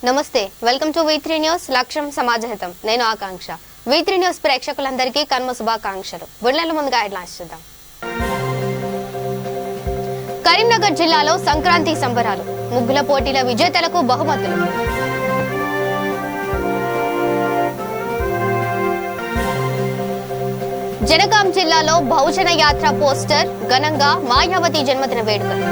నమస్తే, welcome to V3 news. లక్ష్యం సమాజహితం. నేను ఆకాంక్ష. V3 న్యూస్ ప్రేక్షకులందరికీ కన్మ శుభాకాంక్షలు. బుల్లెల ముందుగా హెడ్లైన్స్ చూద్దాం. కరీంనగర్ జిల్లాలో సంక్రాంతి సంబరాలు. ముగ్గుల పోటీల విజేతలకు బహుమతులు. జనగాం జిల్లాలో బహుజన యాత్ర పోస్టర్ ఘనంగా మాయావతి జన్మదిన వేడుకలు.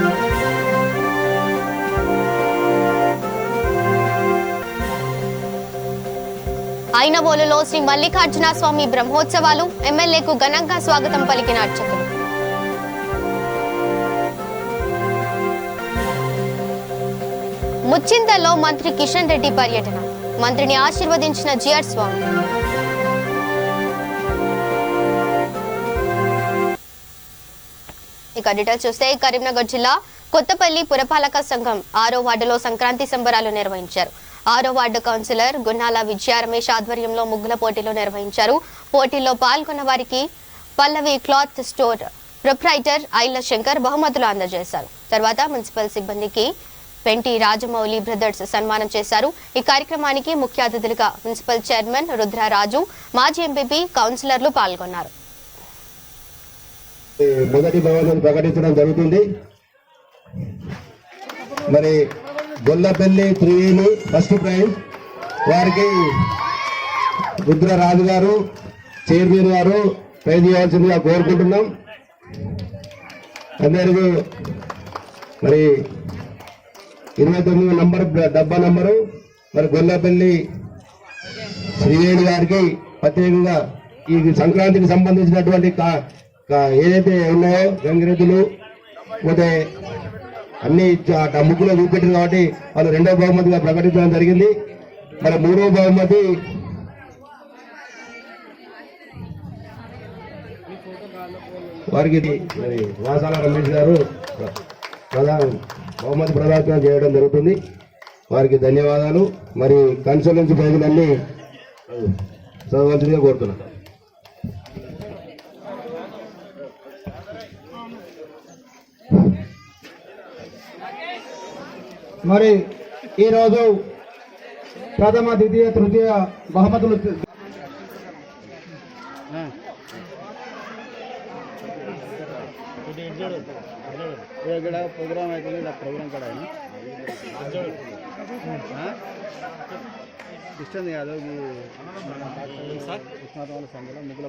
ఐనవోలులో శ్రీ మల్లికార్జున స్వామి బ్రహ్మోత్సవాలు. ఎమ్మెల్యేకు ఘనంగా స్వాగతం పలికిన అర్చకులు. ముచ్చింతల్లో మంత్రి కిషన్ రెడ్డి పర్యటన. మంత్రిని ఆశీర్వదించిన జిఆర్ స్వామి. ఇక డీటెయిల్స్ చూస్తే కరీంనగర్ జిల్లా కొత్తపల్లి పురపాలక సంఘం 6వ వార్డులో సంక్రాంతి సంబరాలు నిర్వహించారు. 6వ వార్డు కౌన్సిలర్ గున్నాల విజయ రమేష్ ఆధ్వర్యంలో ముగ్గుల పోటీలు నిర్వహించారు. పోటీల్లో పాల్గొన్న వారికి పల్లవి క్లాత్ స్టోర్ ప్రొప్రైటర్ ఐల శంకర్ బహుమతులు అందజేశారు. తర్వాత మున్సిపల్ సిబ్బందికి పెంటి రాజమౌళి బ్రదర్స్ సన్మానం చేశారు. ఈ కార్యక్రమానికి ముఖ్య అతిథులుగా మున్సిపల్ చైర్మన్ రుద్రరాజు, మాజీ ఎంపీపీ, కౌన్సిలర్లు పాల్గొన్నారు. మొదటి బహుమతిని ప్రకటించడం జరుగుతుంది. మరి గొల్లపల్లి త్రివేణి ఫస్ట్ ప్రైజ్ వారికి రుద్రరాజు గారు, చైర్మన్ గారు ప్రైజ్ ఇవ్వాల్సిందిగా కోరుకుంటున్నాం. అందరికీ మరి 29 నంబర్ డబ్బా నంబరు మరి గొల్లపల్లి శ్రీవేణి గారికి ప్రత్యేకంగా ఈ సంక్రాంతికి సంబంధించినటువంటి ఏదైతే ఉన్నాయో గంగిరెద్దులు పోతే అన్ని ముగ్గులో చూపెట్టారు కాబట్టి వాళ్ళు 2వ బహుమతిగా ప్రకటించడం జరిగింది. మరి 3వ బహుమతి వారికి మరి వాసాల రమేష్ గారు బహుమతి ప్రదానం చేయడం జరుగుతుంది. వారికి ధన్యవాదాలు. మరి కన్సల్టెన్సీ ప్రజలన్నీ చదవాల్సిందిగా కోరుతున్నాను. మరి ఈరోజు ప్రథమ, ద్వితీయ, తృతీయ బహుమతులు ప్రోగ్రామ్ అయితే ప్రోగ్రామ్ కూడా ఇష్టం కాదు. వాళ్ళ సంఘంలో ముగ్గుల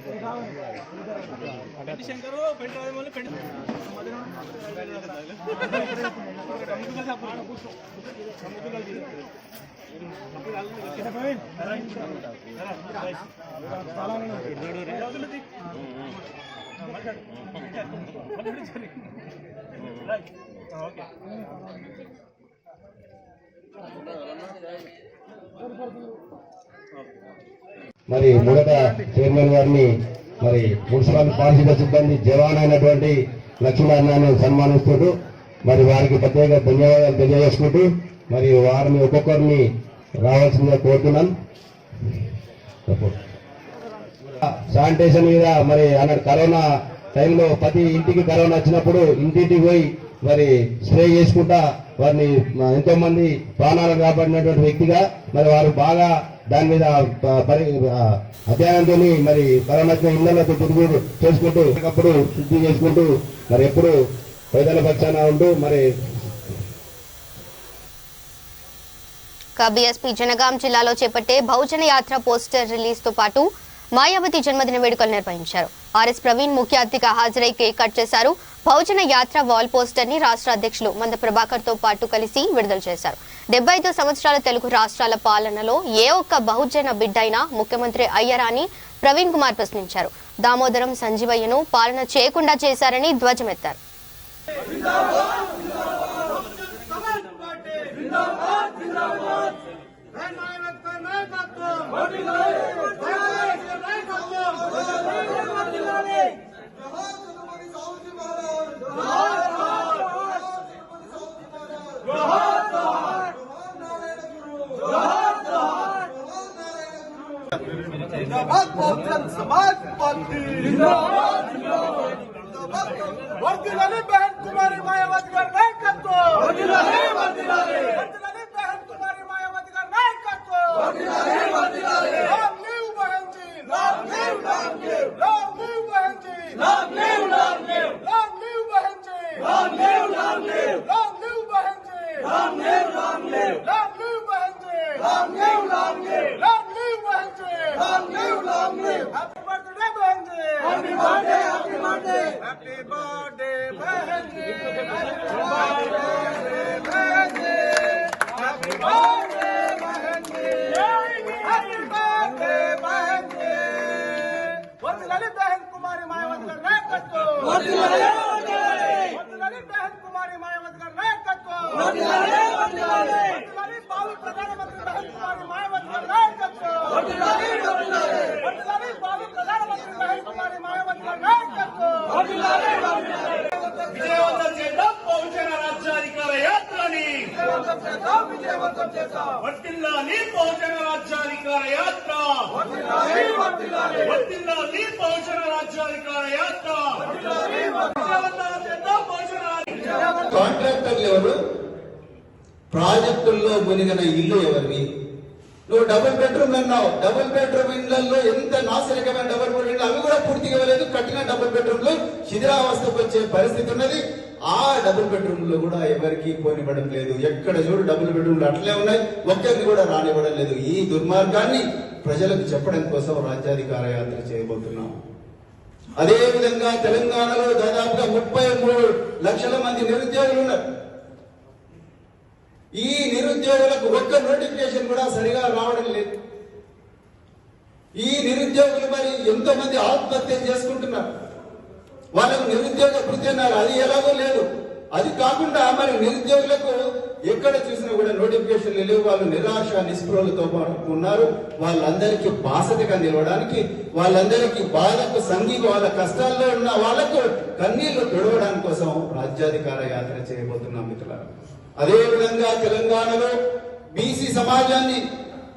మరి మొదట చైర్మన్ గారిని మరి మున్సిపల్ పారిశుద్ధ సిబ్బంది జవాన్ అయినటువంటి లక్ష్మీనారాయణ సన్మానిస్తుంటూ మరి వారికి ప్రత్యేక ధన్యవాదాలు తెలియజేసుకుంటూ మరి వారిని ఒక్కొక్కరిని రావాల్సిందిగా కోరుతున్నాను. శానిటేషన్ మీద మరి అన్నట్టు కరోనా టైంలో ప్రతి ఇంటికి కరోనా వచ్చినప్పుడు ఇంటింటికి పోయి మరి స్ప్రే చేసుకుంటా వారిని ఎంతో మంది ప్రాణాలు కాపాడినటువంటి వ్యక్తిగా మరి వారు బాగా దాని మీద అధ్యయనంతో మరి కరోనా ఇళ్లతో తిరుగుడు చేసుకుంటూ అప్పుడు శుద్ధి చేసుకుంటూ మరి ఎప్పుడు ప్రజల పక్షాన ఉంటూ మరి బీఎస్పీ జనగాం జిల్లాలో చేపట్టే బహుజన యాత్ర పోస్టర్ రిలీజ్ తో పాటు మాయావతి జన్మదిన వేడుకలు నిర్వహించారు. ఆర్ఎస్ ప్రవీణ్ ముఖ్య అతిథిగా హాజరై కేక్ కట్ చేశారు. బహుజన యాత్ర వాల్ పోస్టర్ ని రాష్ట్ర అధ్యక్షులు మంద ప్రభాకర్ తో పాటు కలిసి విడుదల చేశారు. 75 సంవత్సరాల తెలుగు రాష్ట్రాల పాలనలో ఏ ఒక్క బహుజన బిడ్డైనా ముఖ్యమంత్రి అయ్యారా అని ప్రవీణ్ కుమార్ ప్రశ్నించారు. దామోదరం సంజీవయ్యను పాలన చేయకుండా చేశారని ధ్వజమెత్తారు. वर्दिलाले बहन कुमारी मायावती का नायकत्व वर्दिलाले वर्दिलाले बहन कुमारी मायावती का విజయవంతం చేద్దాం బహుజన రాజ్యాధికార యాత్రని. వర్ధిల్లాలి బహుజన రాజ్యాధికార యాత్ర. వర్ధిల్లాలి బహుజన రాజ్యాధికార యాత్ర. విజయవంతం చేద్దాం బహుజన. కాంట్రాక్టర్లు ఎవరు? ప్రాజెక్టుల్లో మునిగిన ఇల్లు ఎవరివి? నువ్వు డబుల్ బెడ్రూమ్ అన్నావు. డబుల్ బెడ్రూమ్ ఇళ్లలో ఎంత నాశనకమైన డబుల్ బెడ్రూమ్ ఇళ్ళు, అవి కూడా పూర్తిగా ఇవ్వలేదు. కట్టిన డబుల్ బెడ్రూమ్లు శిథిలావస్థకు వచ్చే పరిస్థితి ఉన్నది. ఆ డబుల్ బెడ్రూమ్ లో కూడా ఎవరికి పోనివ్వడం లేదు. ఎక్కడ చూడు డబుల్ బెడ్రూమ్లు అట్లే ఉన్నాయి. ఒక్కరిని కూడా రానివ్వడం లేదు. ఈ దుర్మార్గాన్ని ప్రజలకు చెప్పడం కోసం రాజ్యాధికార యాత్ర చేయబోతున్నాం. అదే విధంగా తెలంగాణలో దాదాపుగా 33 లక్షల మంది నిరుద్యోగులు ఉన్నారు. ఈ నిరుద్యోగులకు ఒక్క నోటిఫికేషన్ కూడా సరిగా రావడం లేదు. ఈ నిరుద్యోగులు మరి ఎంతో మంది ఆత్మహత్య చేసుకుంటున్నారు. వాళ్ళకు నిరుద్యోగ వృత్తి అన్నారు, అది ఎలాగో లేదు. అది కాకుండా మరి నిరుద్యోగులకు ఎక్కడ చూసినా కూడా నోటిఫికేషన్లు లేవు. వాళ్ళు నిరాశ నిస్పృహలతో ఉన్నారు. వాళ్ళందరికీ బాసటగా నిలవడానికి, వాళ్ళందరికీ బాధకు సంఘీకి, వాళ్ళ కష్టాల్లో ఉన్న వాళ్లకు కన్నీళ్లు తొడవడానికి కోసం రాజ్యాధికార యాత్ర చేయబోతున్నాం మిత్రులారా. అదే విధంగా తెలంగాణలో బీసీ సమాజాన్ని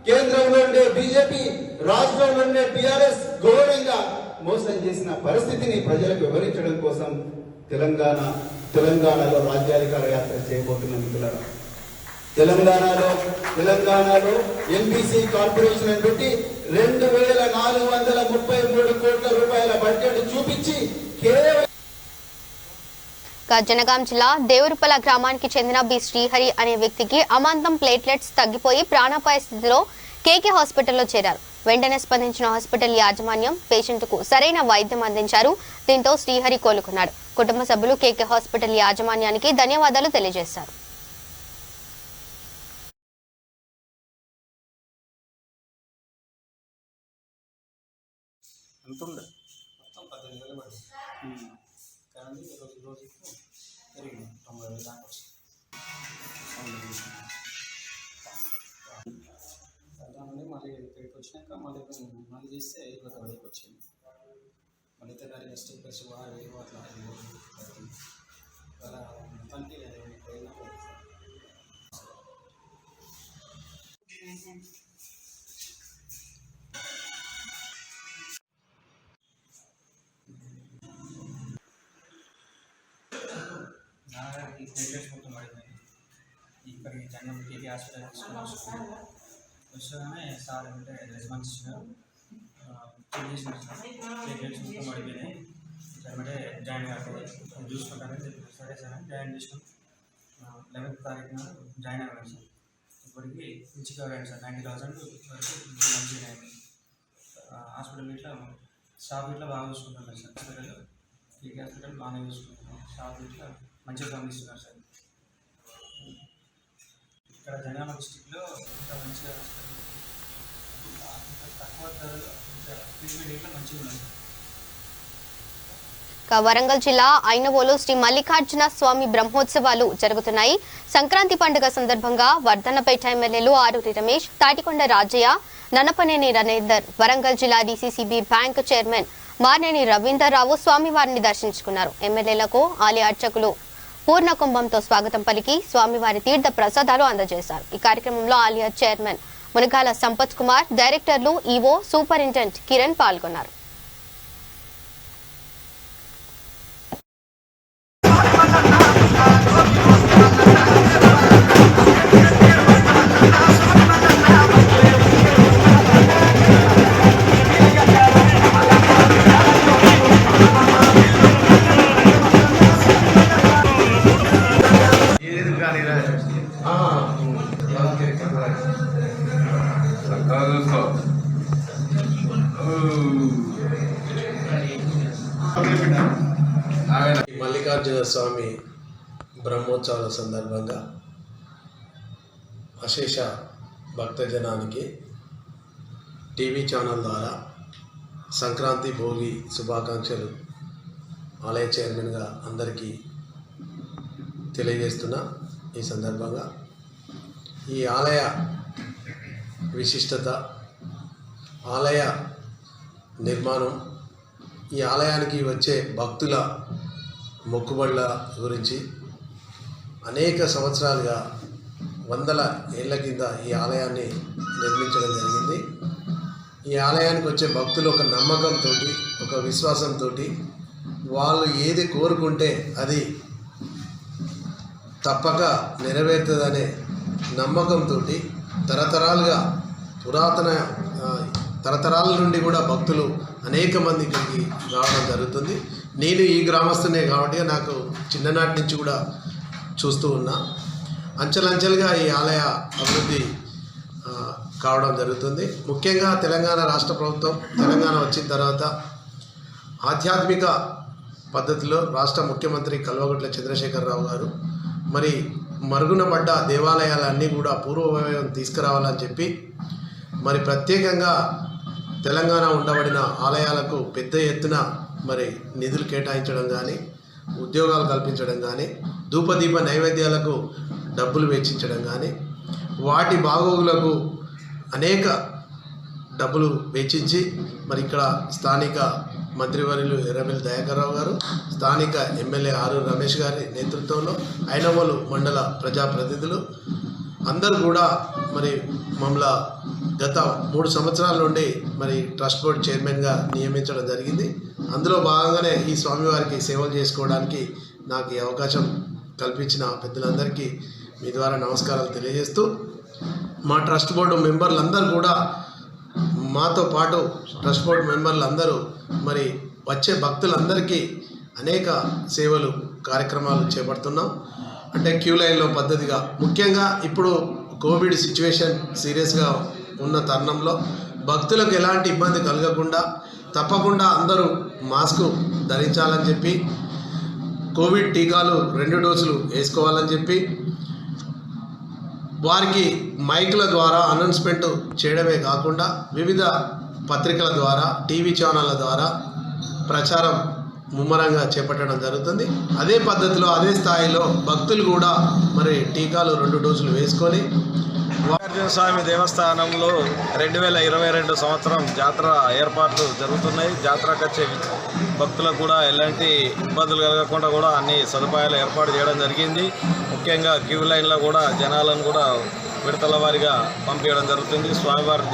కేంద్రంలో ఉండే బీజేపీ, రాష్ట్రంలో ఉండే టీఆర్ఎస్ ఘోరంగా మోసం చేసిన పరిస్థితిని ప్రజలకు వివరించడం కోసం తెలంగాణలో రాజ్యాధికార యాత్ర చేయబోతున్న మిత్రులారా. తెలంగాణలో ఎంబీసీ కార్పొరేషన్ అని పెట్టి 2433 కోట్ల రూపాయల బడ్జెట్ చూపించి కేవలం జనగాం జిల్లా దేవరుపల గ్రామానికి చెందిన బి శ్రీహరి అనే వ్యక్తికి అమాంతం ప్లేట్లెట్స్ తగ్గిపోయి ప్రాణాపాయ స్థితిలో కేకే హాస్పిటల్లో చేరారు. వెంటనే స్పందించిన హాస్పిటల్ యాజమాన్యం పేషెంట్ కు సరైన వైద్యం అందించారు. దీంతో శ్రీహరి కోలుకున్నాడు. కుటుంబ సభ్యులు కేకే హాస్పిటల్ యాజమాన్యానికి ధన్యవాదాలు తెలియజేశారు. మళ్ళీ ఇక్కడికి వచ్చినాక మళ్ళీ చేస్తే 21 వచ్చింది. మళ్ళీ తెల్లారి నెక్స్ట్ ప్లస్ 6,000 అట్లా అలా మొత్తానికి ఈ ప్లేట్లెట్స్ మొత్తం పడిపోయింది. ఇక్కడికి జనం కేకే హాస్పిటల్ వచ్చాగానే సార్ అంటే రెస్పాన్స్ ఇచ్చినారు. చెక్ చేసిన ప్లేట్లెట్స్ మొత్తం పడిపోయినాయి. అంటే జాయిన్ కావాలి చూసుకుంటారని చెప్పి సరే సార్ అని జాయిన్ చేసినాం. 11వ తారీఖున జాయిన్ అవ్వాలి సార్. ఇప్పటికి మంచిగా అయ్యాడు సార్. 90,000 వరకు మంచిగా అయింది. హాస్పిటల్ ఇట్లా స్టాఫ్ ఇట్లా బాగా చూసుకుంటున్నారు సార్. హాస్పిటల్ కేకే హాస్పిటల్ బాగానే చూసుకుంటున్నాం. స్టాఫ్ ఇట్లా మంచిగా గమనిస్తున్నారు సార్. ఇక్కడ జనగామ డిస్టిక్లో ఇంత మంచిగా హాస్పిటల్ తక్కువ ధరలో ట్రీట్మెంట్ ఇట్లా మంచిగా ఉన్నాయి సార్. వరంగల్ జిల్లా ఐనవోలు శ్రీ మల్లికార్జున స్వామి బ్రహ్మోత్సవాలు జరుగుతున్నాయి. సంక్రాంతి పండుగ సందర్భంగా వర్ధన్నపేట ఎమ్మెల్యేలు ఆరూరి రమేష్, తాటికొండ రాజయ్య, నన్నపనేని రనేందర్, వరంగల్ జిల్లా DCCB bank chairman Marneni Ravinder Rao స్వామివారిని దర్శించుకున్నారు. ఎమ్మెల్యేలకు ఆలయ అర్చకులు పూర్ణ కుంభంతో స్వాగతం పలికి స్వామివారి తీర్థ ప్రసాదాలు అందజేశారు. ఈ కార్యక్రమంలో ఆలయ చైర్మన్ మునగాల సంపత్ కుమార్, డైరెక్టర్లు, ఈవో, సూపరింటెండెంట్ కిరణ్ పాల్గొన్నారు. మల్లికార్జున స్వామి బ్రహ్మోత్సవాల సందర్భంగా అశేష భక్తజనానికి టీవీ ఛానల్ ద్వారా సంక్రాంతి భోగి శుభాకాంక్షలు ఆలయ చైర్మన్గా అందరికీ తెలియజేస్తున్నా. ఈ సందర్భంగా ఈ ఆలయ విశిష్టత, ఆలయ నిర్మాణం, ఈ ఆలయానికి వచ్చే భక్తుల మొక్కుబడుల గురించి అనేక సంవత్సరాలుగా వందల ఏళ్ల కింద ఈ ఆలయాన్ని నిర్మించడం జరిగింది. ఈ ఆలయానికి వచ్చే భక్తులు ఒక నమ్మకంతో, ఒక విశ్వాసంతో వాళ్ళు ఏది కోరుకుంటే అది తప్పక నెరవేరుతుందనే నమ్మకంతో తరతరాల నుండి కూడా భక్తులు అనేక మంది ఇక్కడికి రావడం జరుగుతుంది. నేను ఈ గ్రామస్తునే కాబట్టి నాకు చిన్ననాటి నుంచి కూడా చూస్తూ ఉన్నా. అంచెలంచెలుగా ఈ ఆలయ అభివృద్ధి కావడం జరుగుతుంది. ముఖ్యంగా తెలంగాణ రాష్ట్ర ప్రభుత్వం తెలంగాణ వచ్చిన తర్వాత ఆధ్యాత్మిక పద్ధతిలో రాష్ట్ర ముఖ్యమంత్రి కల్వకుంట్ల చంద్రశేఖరరావు గారు మరి మరుగున పడ్డ దేవాలయాలన్నీ కూడా పూర్వవైభవం తీసుకురావాలని చెప్పి మరి ప్రత్యేకంగా తెలంగాణ ఉండబడిన ఆలయాలకు పెద్ద ఎత్తున మరి నిధులు కేటాయించడం కానీ, ఉద్యోగాలు కల్పించడం కానీ, ధూపదీప నైవేద్యాలకు డబ్బులు వెచ్చించడం కానీ, వాటి బాగోగులకు అనేక డబ్బులు వెచ్చించి మరి ఇక్కడ స్థానిక మంత్రివర్యులు ఎర్రబెల్లి దయాకర్రావు గారు, స్థానిక ఎమ్మెల్యే ఆరూరు రమేష్ గారి నేతృత్వంలో ఐనవోలు మండల ప్రజాప్రతినిధులు అందరూ కూడా మరి మమ్మల్ని గత 3 సంవత్సరాల నుండి మరి ట్రస్ట్ బోర్డ్ చైర్మన్గా నియమించడం జరిగింది. అందులో భాగంగానే ఈ స్వామివారికి సేవలు చేసుకోవడానికి నాకు ఈ అవకాశం కల్పించిన పెద్దలందరికీ మీ ద్వారా నమస్కారాలు తెలియజేస్తూ, మా ట్రస్ట్ బోర్డు మెంబర్లందరూ కూడా మాతో పాటు ట్రస్ట్ బోర్డు మెంబర్లు అందరూ మరి వచ్చే భక్తులందరికీ అనేక సేవలు కార్యక్రమాలు చేపడుతున్నాం. అంటే క్యూ లైన్లో పద్ధతిగా, ముఖ్యంగా ఇప్పుడు కోవిడ్ సిచ్యువేషన్ సీరియస్గా ఉన్న తరుణంలో భక్తులకు ఎలాంటి ఇబ్బంది కలగకుండా తప్పకుండా అందరూ మాస్కు ధరించాలని చెప్పి, కోవిడ్ టీకాలు 2 డోసులు వేసుకోవాలని చెప్పి, వారికి మైకుల ద్వారా అనౌన్స్మెంట్ చేయడమే కాకుండా వివిధ పత్రికల ద్వారా, టీవీ ఛానళ్ళ ద్వారా ప్రచారం ముమ్మరంగా చేపట్టడం జరుగుతుంది. అదే పద్ధతిలో అదే స్థాయిలో భక్తులు కూడా మరి టీకాలు 2 డోసులు వేసుకొని మల్లికార్జున స్వామి దేవస్థానంలో 2022 సంవత్సరం జాతర ఏర్పాట్లు జరుగుతున్నాయి. జాతరకు వచ్చే భక్తులకు కూడా ఎలాంటి ఇబ్బందులు కలగకుండా కూడా అన్ని సదుపాయాలు ఏర్పాటు చేయడం జరిగింది. ముఖ్యంగా క్యూ లైన్లో కూడా జనాలను కూడా విడతల వారిగా పంపించడం జరుగుతుంది. స్వామివారి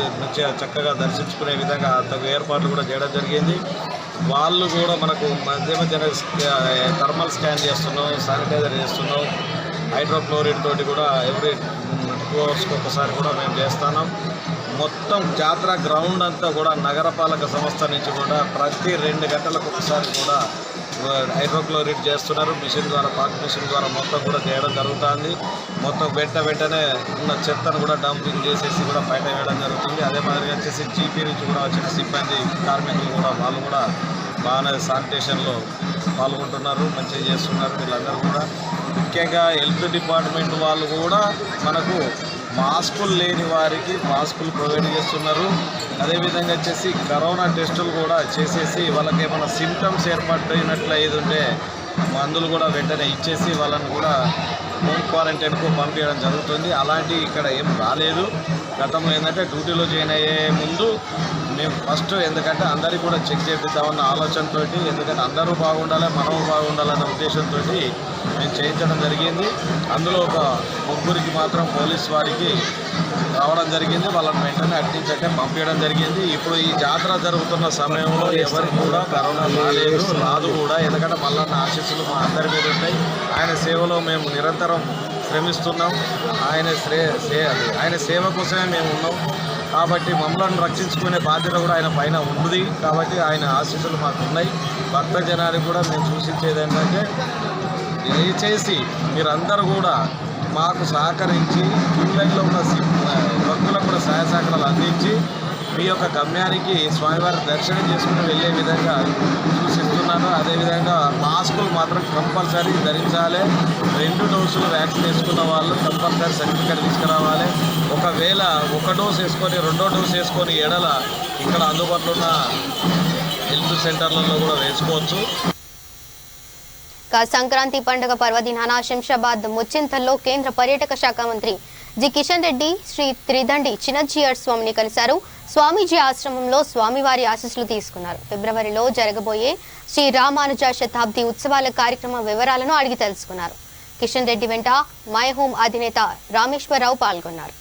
చక్కగా దర్శించుకునే విధంగా తగు ఏర్పాట్లు కూడా చేయడం జరిగింది. వాళ్ళు కూడా మనకు మధ్య థర్మల్ స్కాన్ చేస్తున్నాం, శానిటైజర్ చేస్తున్నాం, హైడ్రోక్లోరిడ్ తోటి కూడా ఎవ్రీ 2 అవర్స్కి ఒకసారి కూడా మేము చేస్తున్నాం. మొత్తం జాతర గ్రౌండ్ అంతా కూడా నగరపాలక సంస్థ నుంచి కూడా ప్రతి 2 గంటలకు ఒకసారి కూడా హైడ్రోక్లోరిడ్ చేస్తున్నారు. మిషన్ ద్వారా, పార్క్ మిషన్ ద్వారా మొత్తం కూడా చేయడం జరుగుతుంది. మొత్తం వెంటనే ఉన్న చెత్తను కూడా డంపింగ్ చేసేసి కూడా బయట వేయడం జరుగుతుంది. అదే మాదిరిగా వచ్చేసి జీపీ నుంచి కూడా వచ్చిన సిబ్బంది, కార్మికులు కూడా వాళ్ళు కూడా బాగానే శానిటేషన్లో పాల్గొంటున్నారు, మంచిగా చేస్తున్నారు. వీళ్ళందరూ కూడా ముఖ్యంగా హెల్త్ డిపార్ట్మెంట్ వాళ్ళు కూడా మనకు మాస్కులు లేని వారికి మాస్కులు ప్రొవైడ్ చేస్తున్నారు. అదేవిధంగా వచ్చేసి కరోనా టెస్టులు కూడా చేసేసి వాళ్ళకి ఏమైనా సిమ్టమ్స్ ఏర్పడినట్లు ఉంటే మందులు కూడా వెంటనే ఇచ్చేసి వాళ్ళని కూడా హోమ్ క్వారంటైన్కు పంపించడం జరుగుతుంది. అలాంటివి ఇక్కడ ఏం రాలేదు. గతంలో ఏంటంటే డ్యూటీలో జాయిన్ అయ్యే ముందు మేము ఫస్ట్ ఎందుకంటే అందరికీ కూడా చెక్ చేపిద్దామన్న ఆలోచనతో, ఎందుకంటే అందరూ బాగుండాలి, మనము బాగుండాలన్న ఉద్దేశంతో మేము చేయించడం జరిగింది. అందులో ఒక 3 మాత్రం పోలీస్ వారికి రావడం జరిగింది. వాళ్ళని వెంటనే అట్టించంటే పంపించడం జరిగింది. ఇప్పుడు ఈ జాతర జరుగుతున్న సమయంలో ఎవరికి కూడా కరోనా రాదు కూడా, ఎందుకంటే మల్లన్న ఆశీస్సులు మా అందరి మీద ఉంటాయి. ఆయన సేవలో మేము నిరంతరం శ్రమిస్తున్నాం. ఆయన సేవ కోసమే మేము ఉన్నాం. కాబట్టి మమ్మల్ని రక్షించుకునే బాధ్యత కూడా ఆయన పైన ఉంది. కాబట్టి ఆయన ఆశీస్సులు మాకు ఉన్నాయి. భక్త జనానికి కూడా మేము సూచించేది ఏంటంటే దయచేసి మీరందరూ కూడా మాకు సహకరించి క్యూ లైన్లో ఉన్న భక్తులకు కూడా సహాయ సహకారాలు అందించి మీ యొక్క గమ్యానికి స్వామివారి దర్శనం చేసుకుని వెళ్ళే విధంగా సూచిస్తున్నాను. అదేవిధంగా మాస్కులు మాత్రం కంపల్సరీ ధరించాలి. 2 డోసులు వ్యాక్సిన్ వేసుకున్న వాళ్ళు కంపల్సరీ సర్టిఫికేట్ తీసుకురావాలి. ఒకవేళ 1 డోస్ వేసుకొని 2వ డోస్ వేసుకొని ఎడల ఇక్కడ అందుబాటులో ఉన్న హెల్త్ సెంటర్లలో కూడా వేసుకోవచ్చు. సంక్రాంతి పండుగ పర్వదినాన శంషాబాద్ ముచ్చింతల్లో కేంద్ర పర్యాటక శాఖ మంత్రి జి కిషన్ రెడ్డి శ్రీ త్రిదండి చిన్నజీయర్ స్వామిని కలిశారు. స్వామీజీ ఆశ్రమంలో స్వామివారి ఆశీస్సులు తీసుకున్నారు. ఫిబ్రవరిలో జరగబోయే శ్రీ రామానుజ శతాబ్ది ఉత్సవాల కార్యక్రమ వివరాలను అడిగి తెలుసుకున్నారు. కిషన్ రెడ్డి వెంట మై హోమ్ అధినేత రామేశ్వరరావు పాల్గొన్నారు.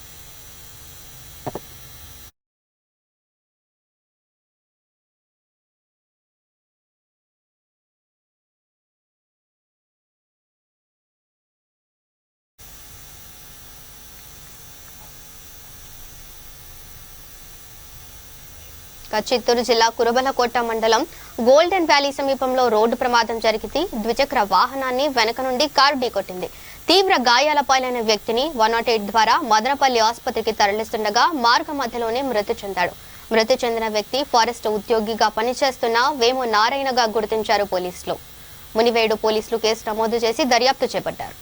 చిత్తూరు జిల్లా కురబలకోట మండలం గోల్డెన్ వ్యాలీ సమీపంలో రోడ్డు ప్రమాదం జరిగింది. ద్విచక్ర వాహనాన్ని వెనక నుండి కారు ఢీకొట్టింది. తీవ్ర గాయాల పాలైన వ్యక్తిని 108 ద్వారా మదనపల్లి ఆసుపత్రికి తరలిస్తుండగా మార్గ మధ్యలోనే మృతి చెందాడు. మృతి చెందిన వ్యక్తి ఫారెస్ట్ ఉద్యోగిగా పనిచేస్తున్న వేము నారాయణగా గుర్తించారు పోలీసులు. మునివేడు పోలీసులు కేసు నమోదు చేసి దర్యాప్తు చేపట్టారు.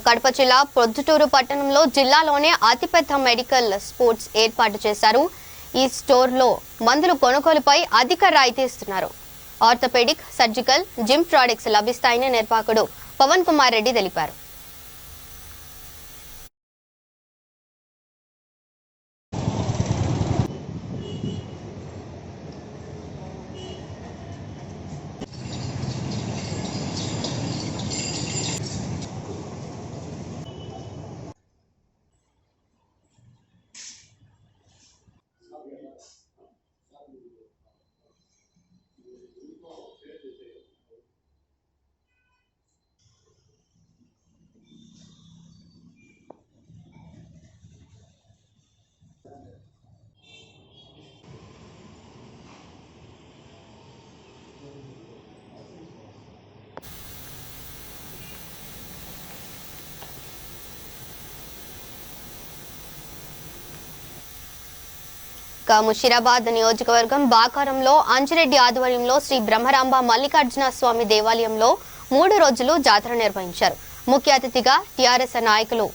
కడప జిల్లా ప్రొద్దుటూరు పట్టణంలో జిల్లాలోనే అతిపెద్ద మెడికల్ స్పోర్ట్స్ ఏర్పాటు చేశారు. ఈ స్టోర్లో మందులు కొనుగోలుపై అధిక రాయితీ ఇస్తున్నారు. ఆర్థోపెడిక్, సర్జికల్, జిమ్ ప్రొడక్ట్స్ లభిస్తాయని నిర్వాహకుడు పవన్ కుమార్ రెడ్డి తెలిపారు. ముషీరాబాద్ నియోజకవర్గం బాకారంలో అంజిరెడ్డి ఆధ్వర్యంలో శ్రీ బ్రహ్మరాంబ మల్లికార్జున స్వామి దేవాలయంలో 3 రోజులు జాతర నిర్వహించారు. ముఖ్య అతిథిగా టీఆర్ఎస్ నాయకులు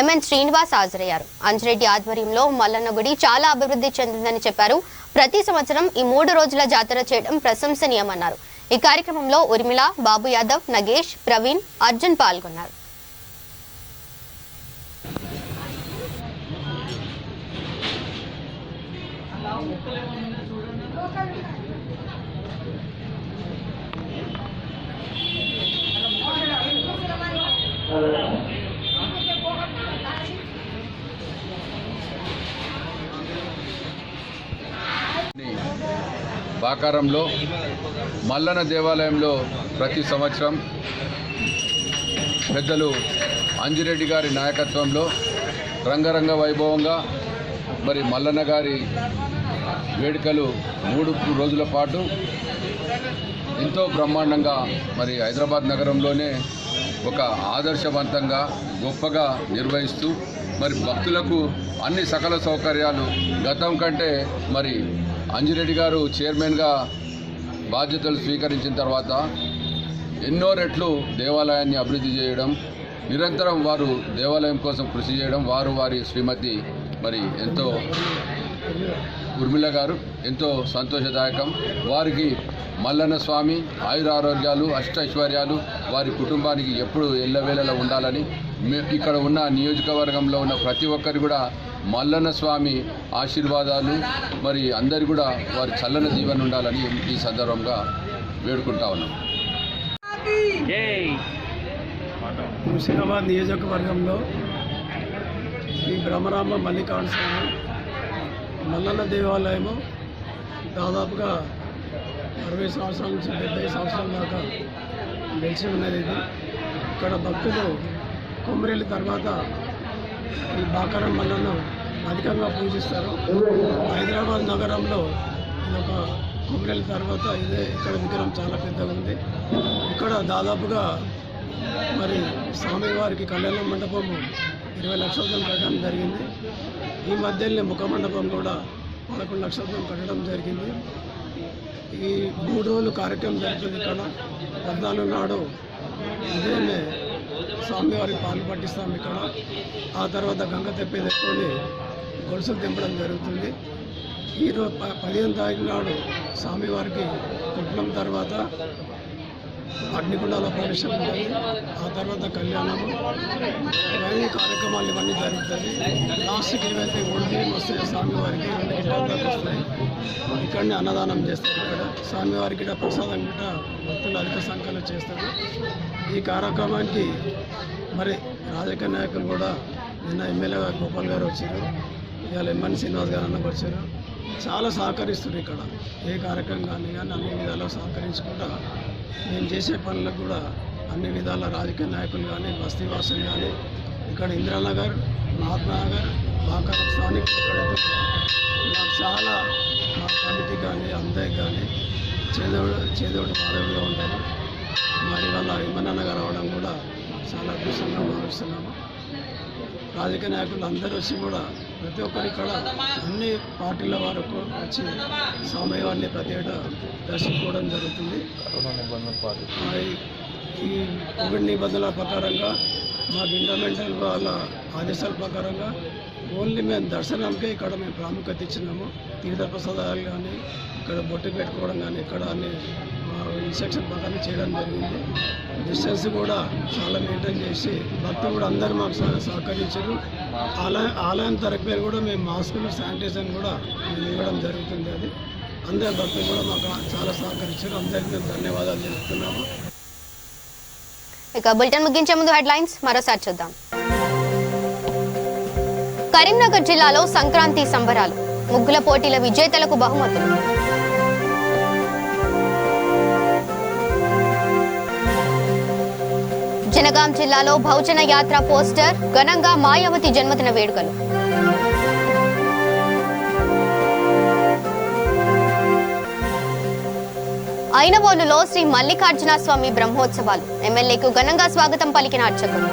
ఎంఎన్ శ్రీనివాస్ హాజరయ్యారు. అంజిరెడ్డి ఆధ్వర్యంలో మల్లన్న గుడి చాలా అభివృద్ధి చెందిందని చెప్పారు. ప్రతి సంవత్సరం ఈ 3 రోజుల జాతర చేయడం ప్రశంసనీయమన్నారు. ఈ కార్యక్రమంలో ఉర్మిళ, బాబు యాదవ్, నగేష్, ప్రవీణ్, అర్జున్ పాల్గొన్నారు. బాకారంలో మల్లన్న దేవాలయంలో ప్రతి సంవత్సరం పెద్దలు అంజిరెడ్డి గారి నాయకత్వంలో రంగరంగ వైభవంగా మరి మల్లన్న గారి వేడుకలు 3 రోజుల పాటు ఎంతో బ్రహ్మాండంగా మరి హైదరాబాద్ నగరంలోనే ఒక ఆదర్శవంతంగా గొప్పగా నిర్వహిస్తూ మరి భక్తులకు అన్ని సకల సౌకర్యాలు గతం కంటే మరి అంజిరెడ్డి గారు చైర్మన్గా బాధ్యతలు స్వీకరించిన తర్వాత ఎన్నో రెట్లు దేవాలయాన్ని అభివృద్ధి చేయడం, నిరంతరం వారు దేవాలయం కోసం కృషి చేయడం, వారి శ్రీమతి మరి ఎంతో ఉర్మిళ గారు ఎంతో సంతోషదాయకం. వారికి మల్లన్న స్వామి ఆయురారోగ్యాలు, అష్టైశ్వర్యాలు వారి కుటుంబానికి ఎప్పుడు ఎల్లవేళలా ఉండాలని ఇక్కడ ఉన్న నియోజకవర్గంలో ఉన్న ప్రతి ఒక్కరు కూడా మల్లన్న స్వామి ఆశీర్వాదాలు మరి అందరు కూడా వారి చల్లని దీవెన ఉండాలని ఈ సందర్భంగా వేడుకుంటా ఉన్నాం. ముషీరాబాద్ నియోజకవర్గంలో శ్రీ బ్రహ్మరాంబ మల్లికార్జున స్వామి మల్లన్న దేవాలయము దాదాపుగా 60 సంవత్సరాల నుంచి 70 సంవత్సరాల దాకా వెలిసి ఉన్నది ఇది. ఇక్కడ భక్తులు కొమ్మరేళ్ళ తర్వాత ఈ బాకారం మల్లను అధికంగా పూజిస్తారు. హైదరాబాద్ నగరంలో ఒక కొమ్మరేళ్ళ తర్వాత ఇదే ఇక్కడ విగ్రహం చాలా పెద్దగా ఉంది. ఇక్కడ దాదాపుగా మరి స్వామివారికి కళ్యాణ మండపము 20 లక్షలతో కట్టడం జరిగింది. ఈ మధ్యలో ముఖ మండపం కూడా 11 లక్షలతో కట్టడం జరిగింది. ఈ 3 రోజులు కార్యక్రమం జరుగుతుంది. ఇక్కడ 14 నాడు ఉదయమే స్వామివారికి పాలు పట్టిస్తాం. ఇక్కడ ఆ తర్వాత గంగ తెప్పి తెచ్చుకొని గొలుసులు దింపడం జరుగుతుంది. ఈరోజు 15వ తారీఖు నాడు స్వామివారికి కుట్లం తర్వాత అగ్నిగుండాల ప్రవేశం ఉంటుంది. ఆ తర్వాత కళ్యాణము ఇవన్నీ కార్యక్రమాలు ఇవన్నీ జరుగుతుంది. లాస్ట్కి ఏవైతే ఒడిబియ్యం వస్తాయో స్వామివారికి 2 గిట్టాల దాకా వస్తాయి. ఇక్కడనే అన్నదానం చేస్తారు. ఇక్కడ స్వామివారికి కూడా ప్రసాదం కూడా భక్తులు అధిక సంఖ్యలో చేస్తారు. ఈ కార్యక్రమానికి మరి రాజకీయ నాయకులు కూడా నిన్న ఎమ్మెల్యే గోపాల్ గారు వచ్చారు, ఇవాళ ఎంఎన్ శ్రీనివాస్ గారు అన్న వచ్చారు. చాలా సహకరిస్తారు. ఇక్కడ ఏ కార్యక్రమం కానీ అన్ని విధాలు సహకరించుకుంటా మేము చేసే పనులకు కూడా అన్ని విధాల రాజకీయ నాయకులు కానీ బస్తీవాసులు కానీ ఇక్కడ ఇందిరానగర్, మహాత్మానగర్, బాకారం స్థానికులు ఎక్కడైతే నాకు చాలా మా కమిటీ కానీ అందరికి కానీ చేదోడు మాధవుడిగా ఉంటారు. మరి వాళ్ళ ఇమ్మనన్నగా రావడం కూడా చాలా అదృష్టంగా భావిస్తున్నాము. రాజకీయ నాయకులు అందరూ వచ్చి కూడా ప్రతి ఒక్కరు ఇక్కడ అన్ని పార్టీల వరకు వచ్చి స్వామివారిని ప్రతి ఏటా దర్శించుకోవడం జరుగుతుంది. ఈ కోవిడ్ నిబంధనల ప్రకారంగా మాకు ఇంటర్మెంటల్ వాళ్ళ ఆదేశాల ప్రకారంగా ఓన్లీ మేము దర్శనానికే ఇక్కడ మేము ప్రాముఖ్యత ఇచ్చినాము. తీర్థప్రసాదాలు కానీ ఇక్కడ బొట్టు పెట్టుకోవడం కానీ ఇక్కడ అన్ని ఇన్స్ట్రక్షన్ ప్రకారం చేయడం జరిగింది. డిస్టెన్స్ కూడా చాలా మెయింటైన్ చేసి భక్తులు కూడా అందరూ మాకు సహకరించారు. ఆలయం తరపు పేరు కూడా మేము మాస్కులు, శానిటైజర్ కూడా మేము ఇవ్వడం జరుగుతుంది. అది అందరు భక్తులు కూడా మాకు చాలా సహకరించారు. అందరికీ మేము ధన్యవాదాలు తెలుపుతున్నాము. ఇక బులెటిన్ ముగించే ముందు హెడ్లైన్స్ మరోసారి చూద్దాం. కరీంనగర్ జిల్లాలో సంక్రాంతి సంబరాలు, ముగ్గుల పోటీల విజేతలకు బహుమతులు. జనగాం జిల్లాలో బహుజన యాత్ర పోస్టర్, ఘనంగా మాయావతి జన్మదిన వేడుకలు. ఐనవోలులో శ్రీ మల్లికార్జున స్వామి బ్రహ్మోత్సవాలు, ఎమ్మెల్యేకు ఘనంగా స్వాగతం పలికిన అర్చకులు.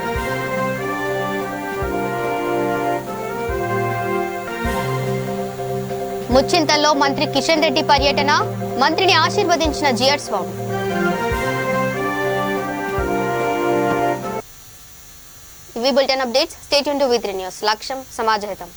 ముచ్చింతల్లో మంత్రి కిషన్ రెడ్డి పర్యటన, మంత్రిని ఆశీర్వదించిన జిఆర్ స్వామి. ఇవి bulletin updates. Stay tuned to V3 news. లక్ష్యం సమాజహితం.